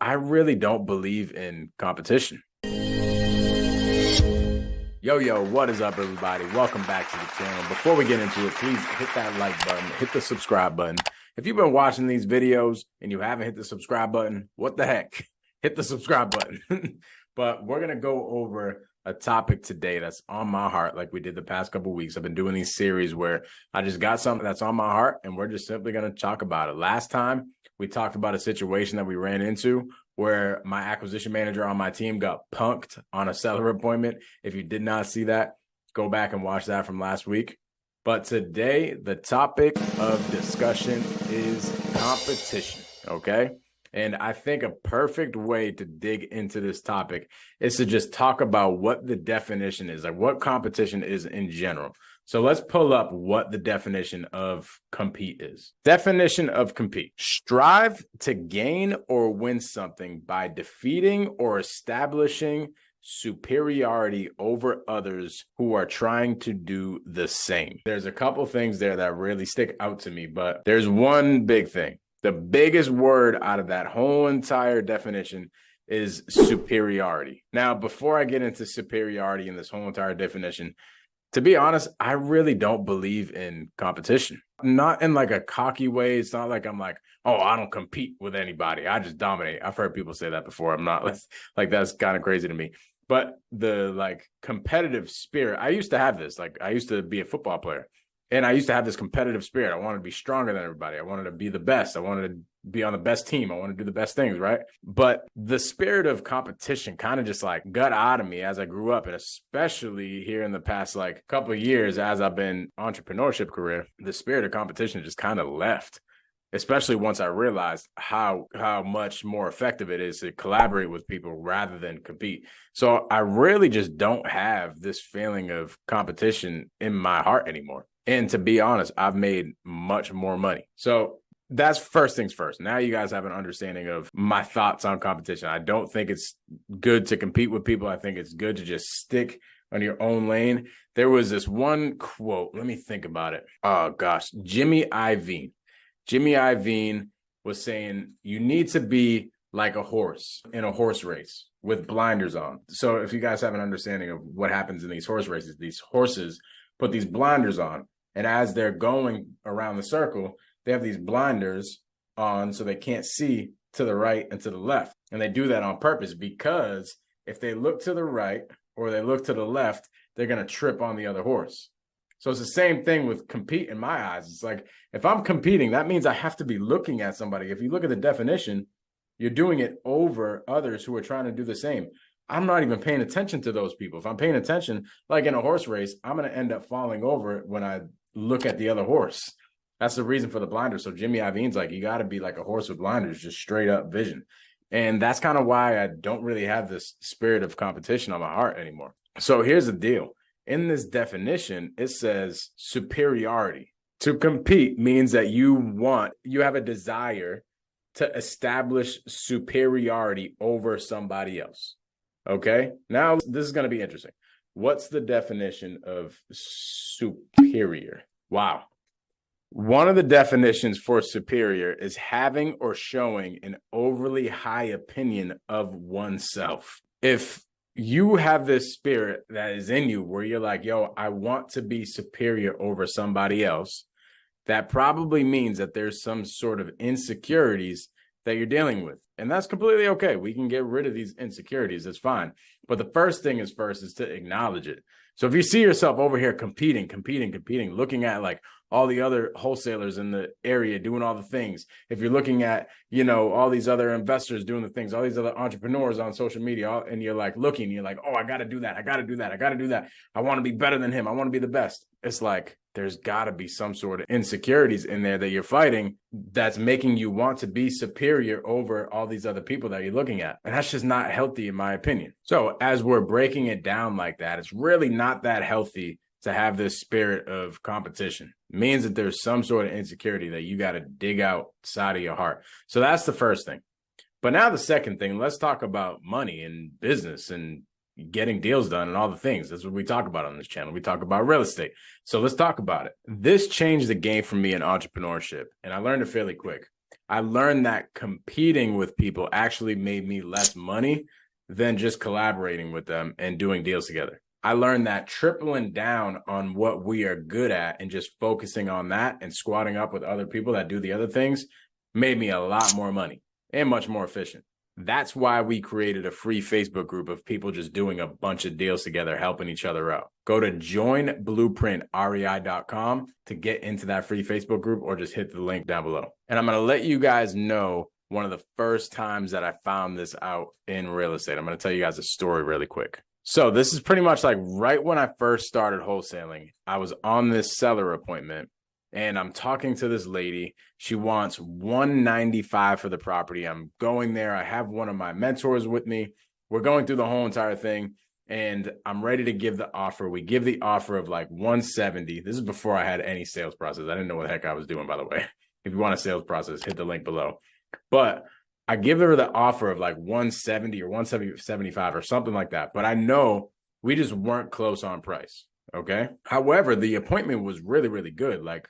I really don't believe in competition. Yo, what is up, everybody? Welcome back to the channel. Before we get into it, please hit that like button, hit the subscribe button. If you've been watching these videos and you haven't hit the subscribe button, what the heck? Hit the subscribe button. But we're going to go over a topic today that's on my heart like we did the past couple of weeks. I've been doing these series where I just got something that's on my heart and we're just simply going to talk about it. Last time, we talked about a situation that we ran into where my acquisition manager on my team got punked on a seller appointment. If you did not see that, go back and watch that from last week. But today, the topic of discussion is competition, okay? And I think a perfect way to dig into this topic is to just talk about what the definition is, like what competition is in general. So let's pull up what the definition of compete is. Definition of compete: strive to gain or win something by defeating or establishing superiority over others who are trying to do the same. There's a couple things there that really stick out to me, but there's one big thing. The biggest word out of that whole entire definition is superiority. Now, before I get into superiority in this whole entire definition, to be honest, I really don't believe in competition. Not in like a cocky way. It's not like I'm like, oh, I don't compete with anybody. I just dominate. I've heard people say that before. I'm not like that's kind of crazy to me. But the like competitive spirit, I used to have this. Like I used to be a football player and I used to have this competitive spirit. I wanted to be stronger than everybody. I wanted to be the best. I wanted to be on the best team. I want to do the best things, right? But the spirit of competition kind of just like got out of me as I grew up, and especially here in the past like couple of years as I've been entrepreneurship career, the spirit of competition just kind of left, especially once I realized how much more effective it is to collaborate with people rather than compete. So I really just don't have this feeling of competition in my heart anymore. And to be honest, I've made much more money. So that's first things first. Now you guys have an understanding of my thoughts on competition. I don't think it's good to compete with people. I think it's good to just stick on your own lane. There was this one quote. Let me think about it. Oh, gosh. Jimmy Iovine. Jimmy Iovine was saying, you need to be like a horse in a horse race with blinders on. So if you guys have an understanding of what happens in these horse races, these horses put these blinders on. And as they're going around the circle, they have these blinders on so they can't see to the right and to the left. And they do that on purpose because if they look to the right or they look to the left, they're going to trip on the other horse. So it's the same thing with compete in my eyes. It's like if I'm competing, that means I have to be looking at somebody. If you look at the definition, you're doing it over others who are trying to do the same. I'm not even paying attention to those people. If I'm paying attention, like in a horse race, I'm going to end up falling over when I look at the other horse. That's the reason for the blinders. So Jimmy Iovine's like, you got to be like a horse with blinders, just straight up vision. And that's kind of why I don't really have this spirit of competition on my heart anymore. So here's the deal. In this definition, it says superiority. To compete means that you have a desire to establish superiority over somebody else. Okay. Now this is going to be interesting. What's the definition of superior? Wow. One of the definitions for superior is having or showing an overly high opinion of oneself. If you have this spirit that is in you where you're like, yo, I want to be superior over somebody else, that probably means that there's some sort of insecurities that you're dealing with. And that's completely okay. We can get rid of these insecurities. That's fine. But the first thing is to acknowledge it. So if you see yourself over here competing, looking at like all the other wholesalers in the area doing all the things, if you're looking at, all these other investors doing the things, all these other entrepreneurs on social media, and you're like you're like, oh, I got to do that. I got to do that. I got to do that. I want to be better than him. I want to be the best. It's like, there's got to be some sort of insecurities in there that you're fighting that's making you want to be superior over all these other people that you're looking at. And that's just not healthy, in my opinion. So as we're breaking it down like that, it's really not that healthy to have this spirit of competition. It means that there's some sort of insecurity that you got to dig outside of your heart. So that's the first thing. But now the second thing, let's talk about money and business and getting deals done and all the things. That's what we talk about on this channel. We talk about real estate. So let's talk about it. This changed the game for me in entrepreneurship, and I learned it fairly quick. I learned that competing with people actually made me less money than just collaborating with them and doing deals together. I learned that tripling down on what we are good at and just focusing on that and squatting up with other people that do the other things made me a lot more money and much more efficient. That's why we created a free Facebook group of people just doing a bunch of deals together, helping each other out. Go to joinblueprintrei.com to get into that free Facebook group, or just hit the link down below. And I'm going to let you guys know one of the first times that I found this out in real estate. I'm going to tell you guys a story really quick. So this is pretty much like right when I first started wholesaling. I was on this seller appointment and I'm talking to this lady. She wants $195 for the property. I'm going there. I have one of my mentors with me. We're going through the whole entire thing and I'm ready to give the offer. We give the offer of like 170. This is before I had any sales process. I didn't know what the heck I was doing, by the way. If you want a sales process, hit the link below. But I give her the offer of like 170 or 175 or something like that. But I know we just weren't close on price. Okay. However, the appointment was really, really good. Like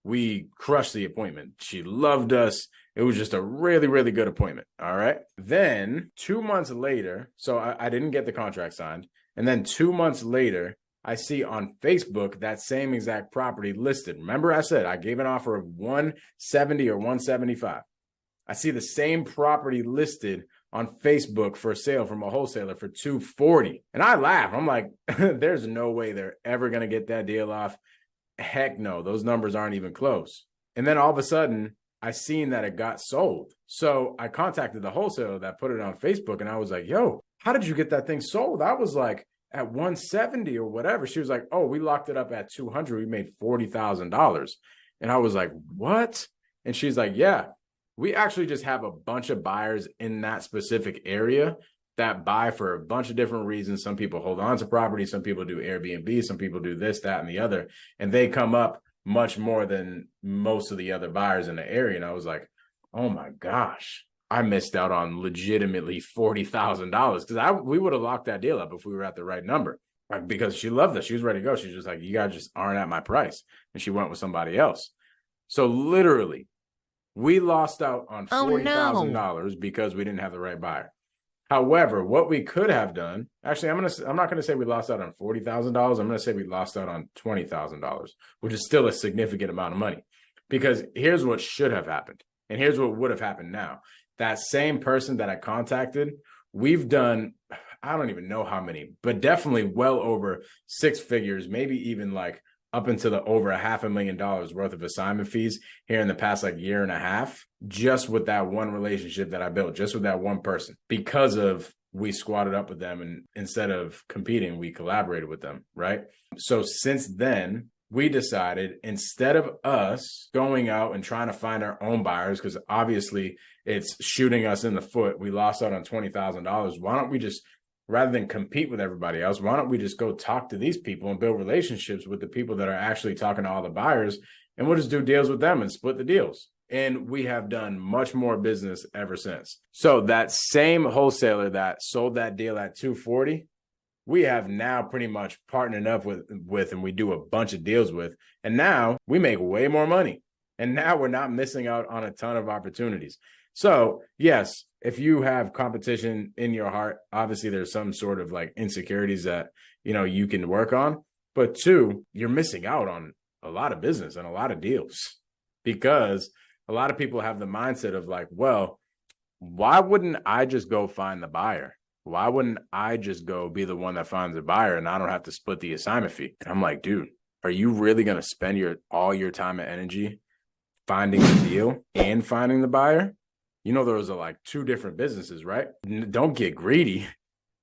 we crushed the appointment. She loved us. It was just a really, really good appointment. All right. Then 2 months later, so I didn't get the contract signed. And then 2 months later, I see on Facebook that same exact property listed. Remember I said I gave an offer of 170 or 175. I see the same property listed on Facebook for sale from a wholesaler for 240. And I laugh. I'm like, there's no way they're ever going to get that deal off. Heck no, those numbers aren't even close. And then all of a sudden, I seen that it got sold. So I contacted the wholesaler that put it on Facebook and I was like, yo, how did you get that thing sold? I was like at 170 or whatever. She was like, oh, we locked it up at 200. We made $40,000. And I was like, what? And she's like, yeah. We actually just have a bunch of buyers in that specific area that buy for a bunch of different reasons. Some people hold on to property. Some people do Airbnb. Some people do this, that, and the other. And they come up much more than most of the other buyers in the area. And I was like, oh my gosh, I missed out on legitimately $40,000 because we would have locked that deal up if we were at the right number. Because she loved us. She was ready to go. She's just like, you guys just aren't at my price. And she went with somebody else. So literally, we lost out on $40,000 because we didn't have the right buyer. However, what we could have done, actually, I'm not going to say we lost out on $40,000. I'm going to say we lost out on $20,000, which is still a significant amount of money. Because here's what should have happened. And here's what would have happened now. That same person that I contacted, we've done, I don't even know how many, but definitely well over six figures, maybe even like up into the over $500,000 worth of assignment fees here in the past like year and a half, just with that one relationship that I built, just with that one person, because of we squatted up with them and instead of competing, we collaborated with them, right? So since then, we decided instead of us going out and trying to find our own buyers, because obviously it's shooting us in the foot, we lost out on $20,000. Why don't we just, rather than compete with everybody else, why don't we just go talk to these people and build relationships with the people that are actually talking to all the buyers, and we'll just do deals with them and split the deals. And we have done much more business ever since. So that same wholesaler that sold that deal at 240, we have now pretty much partnered up with and we do a bunch of deals with. And now we make way more money. And now we're not missing out on a ton of opportunities. So yes, if you have competition in your heart, obviously there's some sort of like insecurities that, you can work on. But two, you're missing out on a lot of business and a lot of deals because a lot of people have the mindset of like, well, why wouldn't I just go find the buyer? Why wouldn't I just go be the one that finds the buyer and I don't have to split the assignment fee? And I'm like, dude, are you really going to spend all your time and energy finding the deal and finding the buyer? Those are like two different businesses, right? Don't get greedy.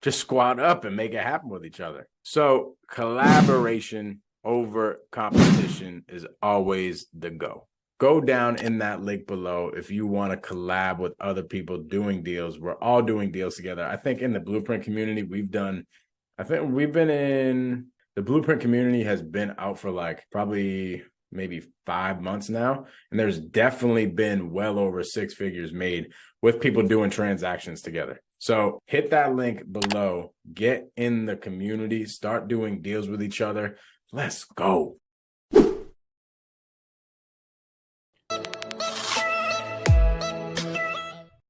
Just squat up and make it happen with each other. So collaboration over competition is always the go. Go down in that link below if you want to collab with other people doing deals. We're all doing deals together. I think in the Blueprint community, the Blueprint community has been out for like probably maybe 5 months now. And there's definitely been well over six figures made with people doing transactions together. So hit that link below, get in the community, start doing deals with each other. Let's go.